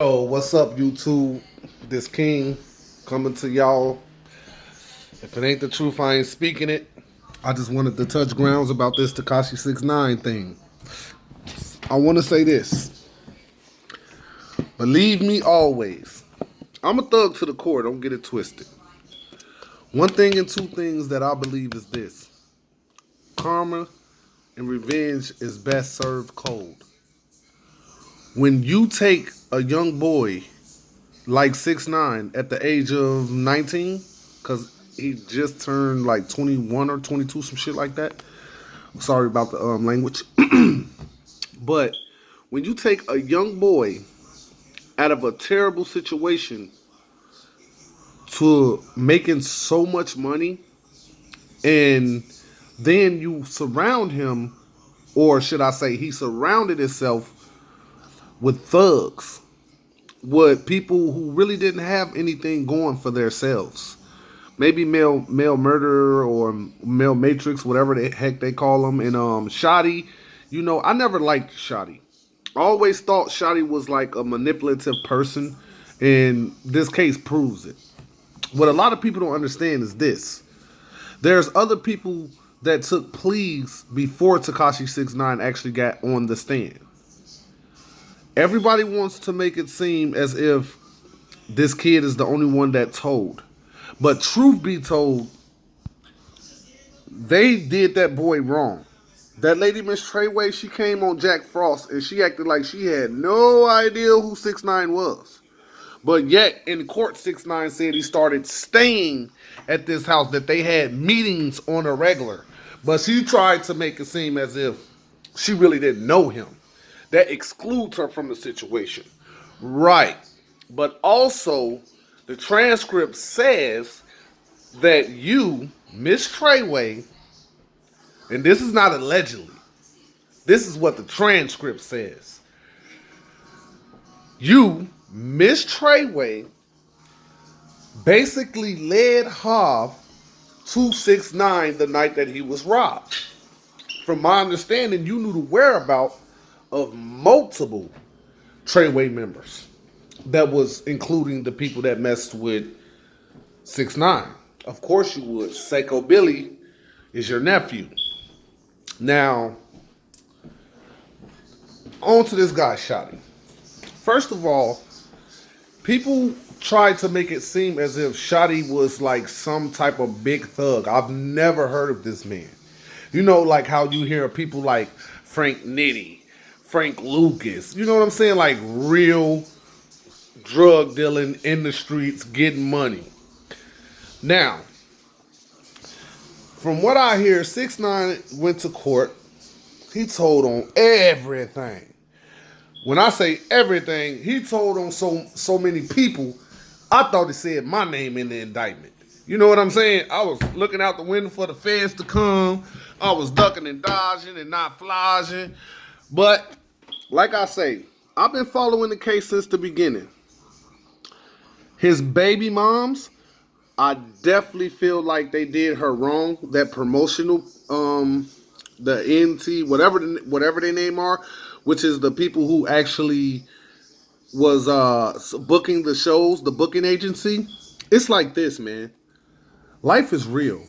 Oh, what's up, YouTube? This King coming to y'all. If it ain't the truth, I ain't speaking it. I just wanted to touch grounds about this Takashi 6ix9ine thing. I want to say this. Believe me always. I'm a thug to the core. Don't get it twisted. One thing and two things that I believe is this. Karma and revenge is best served cold. When you take a young boy like 6ix9ine at the age of 19, because he just turned like 21 or 22, some shit like that. Sorry about the language. But when you take a young boy out of a terrible situation to making so much money, and then you surround him, or should I say, he surrounded himself with thugs, with people who really didn't have anything going for themselves. Maybe male murderer or male matrix, whatever the heck they call them. And Shotty, I never liked Shotty. I always thought Shotty was like a manipulative person, and this case proves it. What a lot of people don't understand is this: there's other people that took pleas before Takashi 6ix9ine actually got on the stand. Everybody wants to make it seem as if this kid is the only one that told. But truth be told, they did that boy wrong. That lady, Miss Treyway, she came on Jack Frost and she acted like she had no idea who 6ix9ine was. But yet, in court, 6ix9ine said he started staying at this house, that they had meetings on a regular. But she tried to make it seem as if she really didn't know him. That excludes her from the situation. Right. But also, the transcript says that you, Miss Treyway, and this is not allegedly, this is what the transcript says. You, Miss Treyway, basically led Hav to 6ix9ine the night that he was robbed. From my understanding, you knew the whereabouts of multiple Treyway members. That was including the people that messed with 6ix9ine. Of course you would. Seiko Billy is your nephew. Now, on to this guy, Shotty. First of all, people tried to make it seem as if Shotty was like some type of big thug. I've never heard of this man. Like how you hear people like Frank Nitty, Frank Lucas. You know what I'm saying? Like real drug dealing in the streets, getting money. Now, from what I hear, 6ix9ine went to court. He told on everything. When I say everything, he told on so many people. I thought it said my name in the indictment. You know what I'm saying? I was looking out the window for the feds to come. I was ducking and dodging and not flogging. But like I say, I've been following the case since the beginning. His baby moms, I definitely feel like they did her wrong. That promotional, the NT, whatever their name are, which is the people who actually was booking the shows, the booking agency. It's like this, man. Life is real.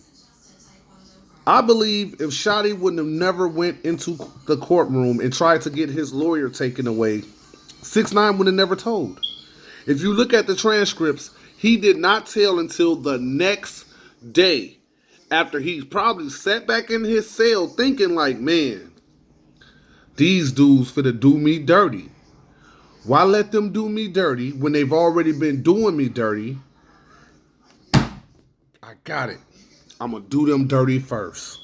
I believe if Shotty wouldn't have never went into the courtroom and tried to get his lawyer taken away, 6ix9ine would have never told. If you look at the transcripts, he did not tell until the next day, after he probably sat back in his cell thinking like, man, these dudes finna do me dirty. Why let them do me dirty when they've already been doing me dirty? I got it. I'm gonna do them dirty first.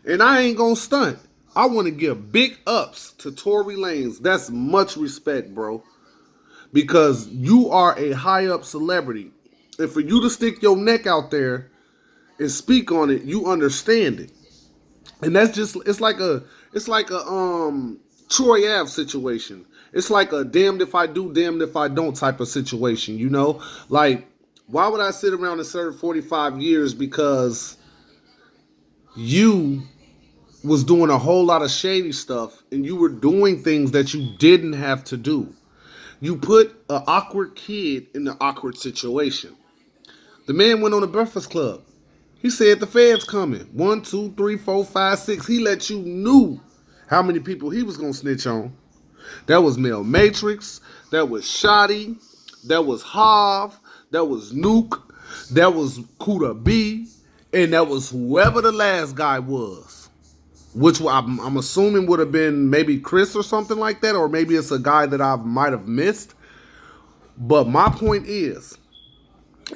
And I ain't gonna stunt. I want to give big ups to Tory Lanez. That's much respect, bro. Because you are a high up celebrity. And for you to stick your neck out there and speak on it, you understand it. And that's just it's like a Troy Ave situation. It's like a damned if I do, damned if I don't type of situation, Like, why would I sit around and serve 45 years because you was doing a whole lot of shady stuff and you were doing things that you didn't have to do? You put an awkward kid in an awkward situation. The man went on the Breakfast Club. He said the feds coming. 1, 2, 3, 4, 5, 6. He let you knew how many people he was gonna snitch on. That was Mel Matrix. That was Shotty. That was Hav. That was Nuke. That was Kuda B. And that was whoever the last guy was. Which I'm assuming would have been maybe Chris or something like that. Or maybe it's a guy that I might have missed. But my point is,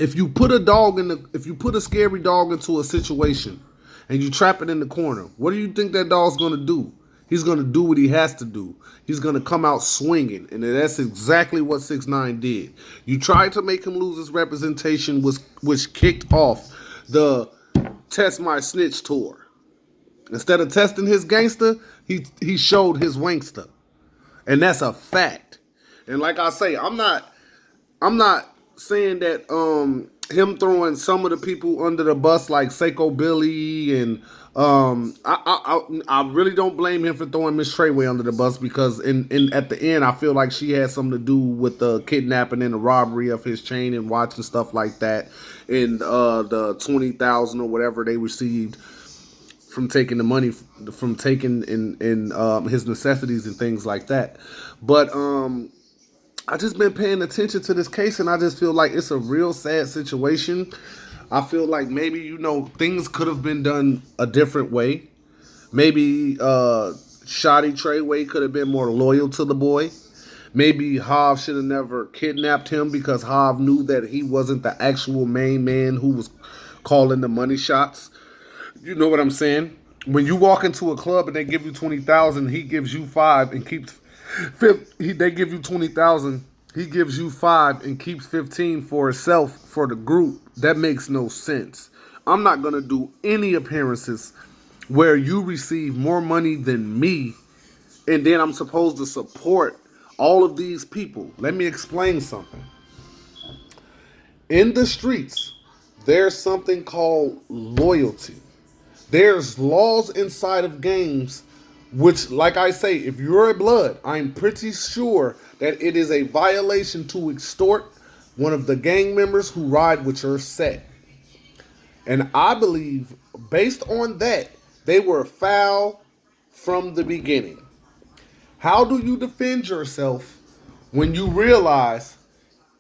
if you put a scary dog into a situation and you trap it in the corner, what do you think that dog's gonna do? He's gonna do what he has to do. He's gonna come out swinging, and that's exactly what 6ix9ine did. You tried to make him lose his representation, which kicked off the Test My Snitch tour. Instead of testing his gangster, he showed his wankster, and that's a fact. And like I say, I'm not saying that him throwing some of the people under the bus like Seiko Billy and I really don't blame him for throwing Miss Treyway under the bus, because in at the end I feel like she had something to do with the kidnapping and the robbery of his chain and watch and stuff like that, and the $20,000 or whatever they received from taking the money from taking in his necessities and things like that. But I just been paying attention to this case, and I just feel like it's a real sad situation. I feel like maybe, things could have been done a different way. Maybe Shotty Treyway could have been more loyal to the boy. Maybe Hav should have never kidnapped him, because Hav knew that he wasn't the actual main man who was calling the money shots. You know what I'm saying? When you walk into a club and they give you 20,000, he gives you 5 and keeps they give you 20,000. He gives you 5 and keeps 15 for himself, for the group. That makes no sense. I'm not gonna do any appearances where you receive more money than me, and then I'm supposed to support all of these people. Let me explain something. In the streets, there's something called loyalty. There's laws inside of games which, like I say, if you're a blood, I'm pretty sure that it is a violation to extort one of the gang members who ride with your set. And I believe, based on that, they were foul from the beginning. How do you defend yourself when you realize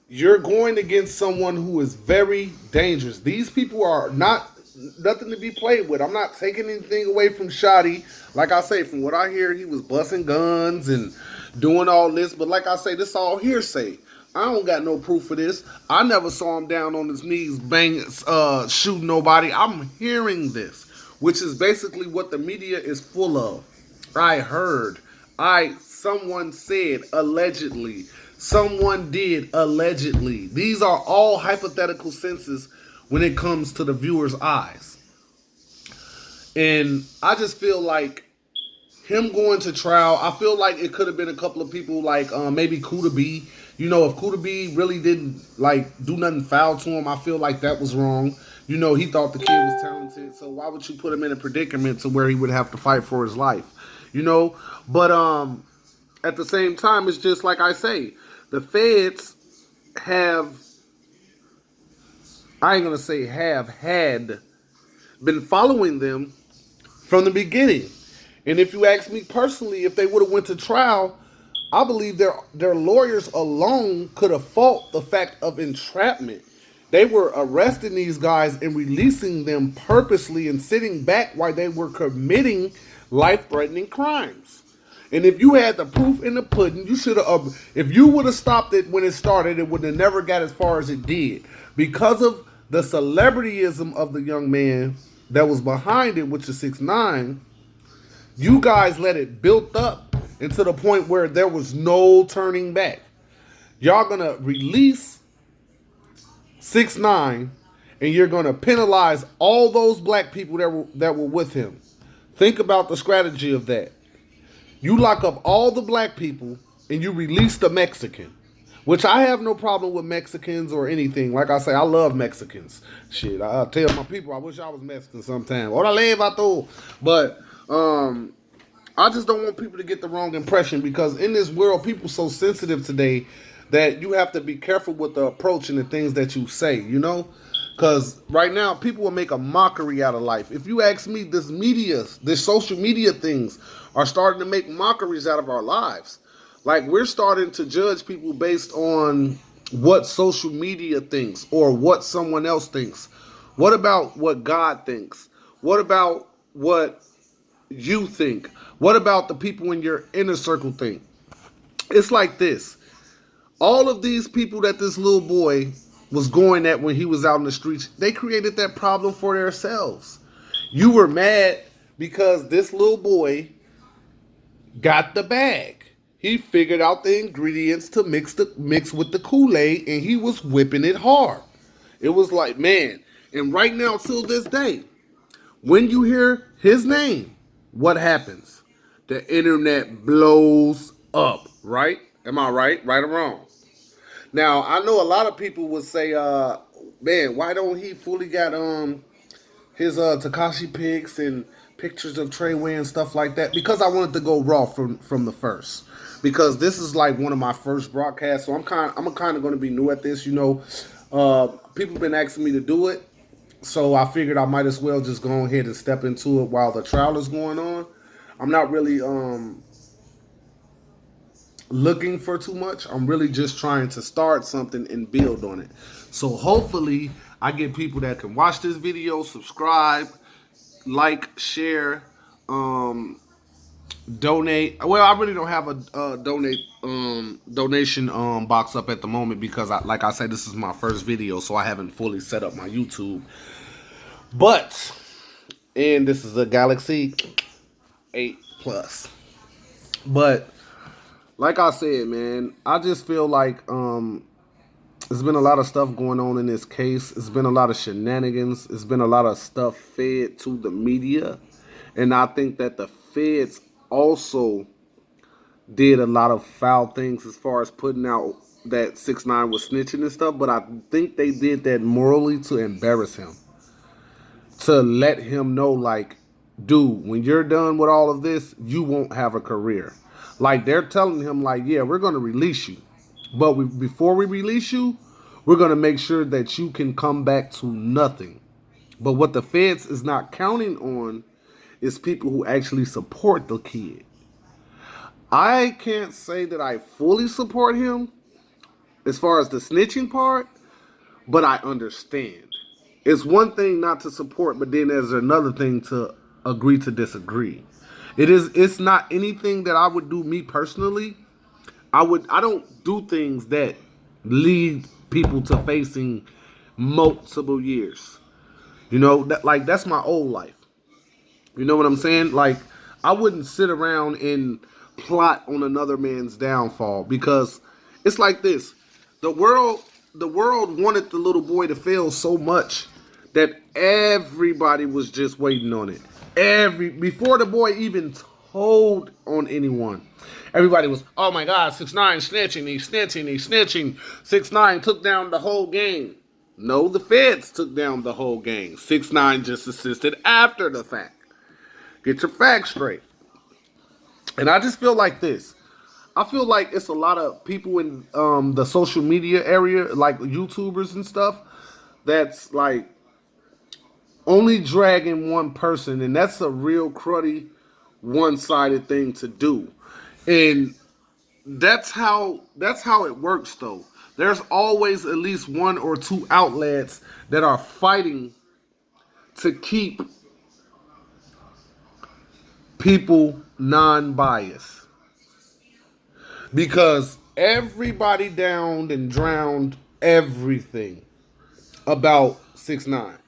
you're going against someone who is very dangerous? These people are nothing to be played with. I'm not taking anything away from Shotty. Like I say, from what I hear, he was busting guns and doing all this. But like I say, this all hearsay. I don't got no proof of this. I never saw him down on his knees shooting nobody. I'm hearing this, which is basically what the media is full of. I heard. Someone said allegedly. Someone did allegedly. These are all hypothetical senses when it comes to the viewer's eyes. And I just feel like him going to trial, I feel like it could have been a couple of people like maybe Kuda B. If Kuda B really didn't do nothing foul to him, I feel like that was wrong. He thought the kid was talented, so why would you put him in a predicament to where he would have to fight for his life? But at the same time, it's just like I say, the feds have, I ain't gonna say had been following them from the beginning. And if you ask me personally, if they would have went to trial, I believe their lawyers alone could have fought the fact of entrapment. They were arresting these guys and releasing them purposely and sitting back while they were committing life-threatening crimes. And if you had the proof in the pudding, you should have. If you would have stopped it when it started, it would have never got as far as it did, because of the celebrityism of the young man that was behind it, which is 6ix9ine. You guys let it build up into the point where there was no turning back. Y'all gonna release 6ix9ine, and you're gonna penalize all those black people that were with him. Think about the strategy of that. You lock up all the black people and you release the Mexican, which I have no problem with Mexicans or anything. Like I say, I love Mexicans. Shit, I tell my people, I wish I was Mexican sometime. Orale vato. But I just don't want people to get the wrong impression, because in this world, people so sensitive today. that you have to be careful with the approach and the things that you say, you know? Because right now, people will make a mockery out of life. If you ask me, this social media things are starting to make mockeries out of our lives. Like, we're starting to judge people based on what social media thinks or what someone else thinks. What about what God thinks? What about what you think? What about the people in your inner circle think? It's like this. All of these people that this little boy was going at when he was out in the streets, they created that problem for themselves. You were mad because this little boy got the bag. He figured out the ingredients to mix with the Kool-Aid, and he was whipping it hard. It was like, man. And right now, till this day, when you hear his name, what happens? The internet blows up, right? Am I right? Right or wrong? Now, I know a lot of people would say, man, why don't he fully got his Takashi pics and pictures of Treyway and stuff like that? Because I wanted to go raw from the first. Because this is like one of my first broadcasts, so I'm kind of going to be new at this, you know. People been asking me to do it, so I figured I might as well just go ahead and step into it while the trial is going on. I'm not really looking for too much. I'm really just trying to start something and build on it. So hopefully I get people that can watch this video, subscribe, like, share, donate. Well, I really don't have a donation box up at the moment because like I said, this is my first video, so I haven't fully set up my YouTube. But and this is a Galaxy 8 Plus. But like I said, man, I just feel like there's been a lot of stuff going on in this case. It's been a lot of shenanigans. It's been a lot of stuff fed to the media. And I think that the feds also did a lot of foul things as far as putting out that 6ix9ine was snitching and stuff. But I think they did that morally to embarrass him. To let him know, like, dude, when you're done with all of this, you won't have a career. Like, they're telling him, like, yeah, we're going to release you. But before we release you, we're going to make sure that you can come back to nothing. But what the feds is not counting on is people who actually support the kid. I can't say that I fully support him as far as the snitching part, but I understand. It's one thing not to support, but then there's another thing to agree to disagree. It's not anything that I would do me personally. I don't do things that lead people to facing multiple years. You know, that's my old life. You know what I'm saying? Like, I wouldn't sit around and plot on another man's downfall because it's like this. The world wanted the little boy to fail so much that everybody was just waiting on it. Before the boy even told on anyone, everybody was, oh my God, 6ix9ine snitching, he's snitching, he's snitching. 6ix9ine took down the whole gang. No, the feds took down the whole gang. 6ix9ine just assisted after the fact. Get your facts straight. And I just feel like this. I feel like it's a lot of people in the social media area, like YouTubers and stuff, that's like only dragging one person, and that's a real cruddy, one-sided thing to do. And that's how it works, though. There's always at least one or two outlets that are fighting to keep people non-biased. Because everybody downed and drowned everything about 6ix9ine.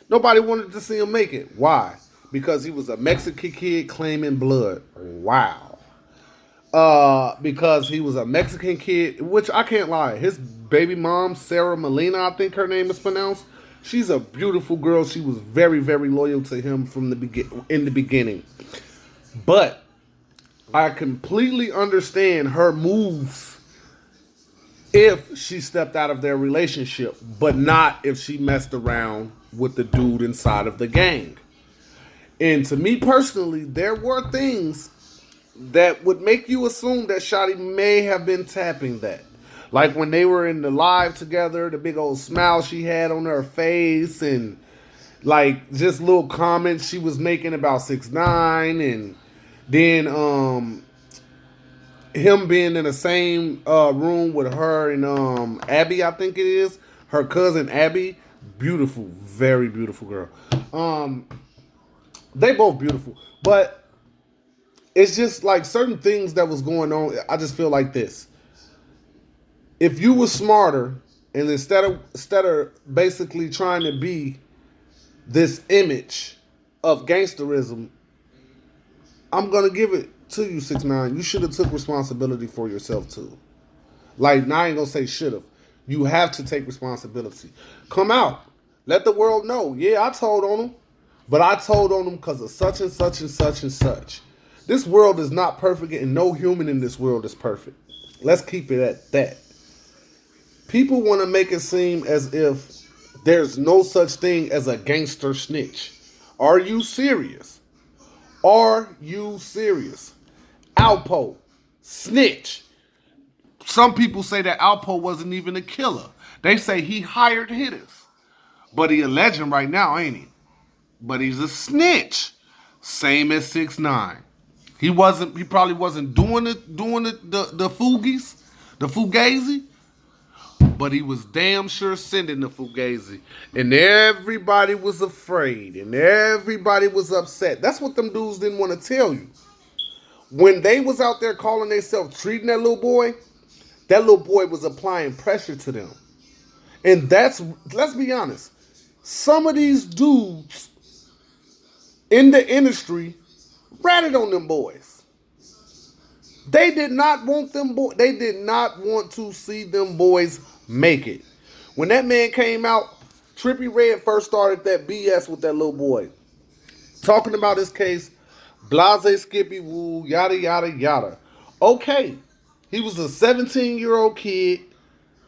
Nobody wanted to see him make it. Why? Because he was a Mexican kid claiming blood. Wow. Because he was a Mexican kid, which I can't lie. His baby mom, Sarah Molina, I think her name is pronounced. She's a beautiful girl. She was very, very loyal to him from in the beginning. But I completely understand her moves if she stepped out of their relationship, but not if she messed around with the dude inside of the gang. And to me personally, there were things that would make you assume that Shotty may have been tapping that. Like when they were in the live together, the big old smile she had on her face, and like just little comments she was making about 6ix9ine, and then him being in the same room with her and Abby, I think it is her cousin Abby. Beautiful, very beautiful girl. They both beautiful, but it's just like certain things that was going on. I just feel like this: if you were smarter, and instead of basically trying to be this image of gangsterism, I'm gonna give it to you, 6ix9ine. You should have took responsibility for yourself too. Like, now I ain't gonna say should have. You have to take responsibility. Come out. Let the world know. Yeah, I told on them. But I told on them because of such and such and such and such. This world is not perfect, and no human in this world is perfect. Let's keep it at that. People want to make it seem as if there's no such thing as a gangster snitch. Are you serious? Are you serious? Alpo, snitch. Some people say that Alpo wasn't even a killer. They say he hired hitters. But he a legend right now, ain't he? But he's a snitch. Same as 6ix9ine. He probably wasn't doing the fugazi, but he was damn sure sending the fugazi. And everybody was afraid, and everybody was upset. That's what them dudes didn't want to tell you. When they was out there calling themselves treating that little boy was applying pressure to them. And let's be honest, some of these dudes in the industry ratted on them boys. They did not want they did not want to see them boys make it. When that man came out, Trippie Redd first started that BS with that little boy. Talking about his case, blase skippy woo, yada yada yada. Okay, he was a 17-year-old kid.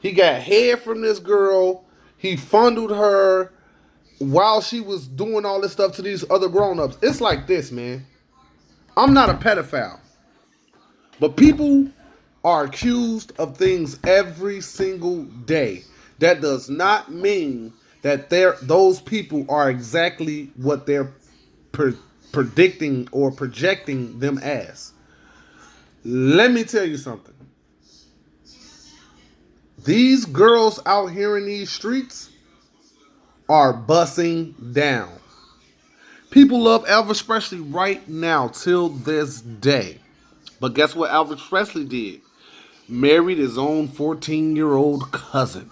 He got head from this girl. He fondled her while she was doing all this stuff to these other grown-ups. It's like this, man. I'm not a pedophile. But people are accused of things every single day. That does not mean that those people are exactly what they're predicting or projecting them as. Let me tell you something. These girls out here in these streets are bussing down. People love Elvis Presley right now till this day. But guess what Elvis Presley did? Married his own 14-year-old cousin.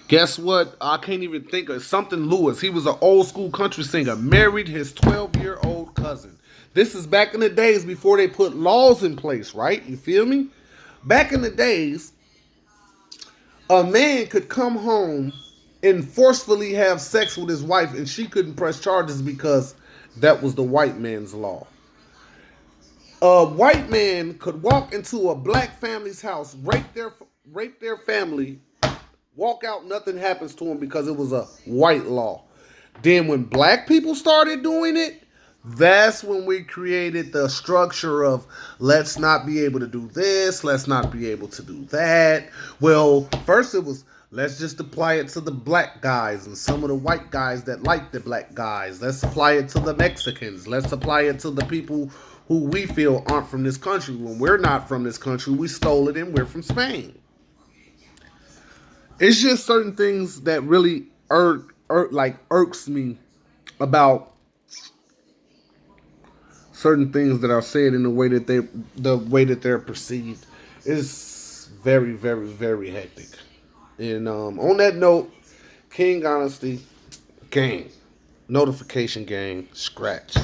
Guess what? I can't even think of something Lewis. He was an old school country singer. Married his 12-year-old cousin. This is back in the days before they put laws in place, right? You feel me? Back in the days, a man could come home and forcefully have sex with his wife, and she couldn't press charges because that was the white man's law. A white man could walk into a black family's house, rape their family, walk out, nothing happens to him because it was a white law. Then when black people started doing it, that's when we created the structure of let's not be able to do this, let's not be able to do that. Well, first it was let's just apply it to the black guys and some of the white guys that like the black guys. Let's apply it to the Mexicans. Let's apply it to the people who we feel aren't from this country. When we're not from this country, we stole it and we're from Spain. It's just certain things that really irks me about certain things that are said in the way that they're perceived. Is very, very, very hectic. And on that note, King Honesty, gang, notification gang, scratch.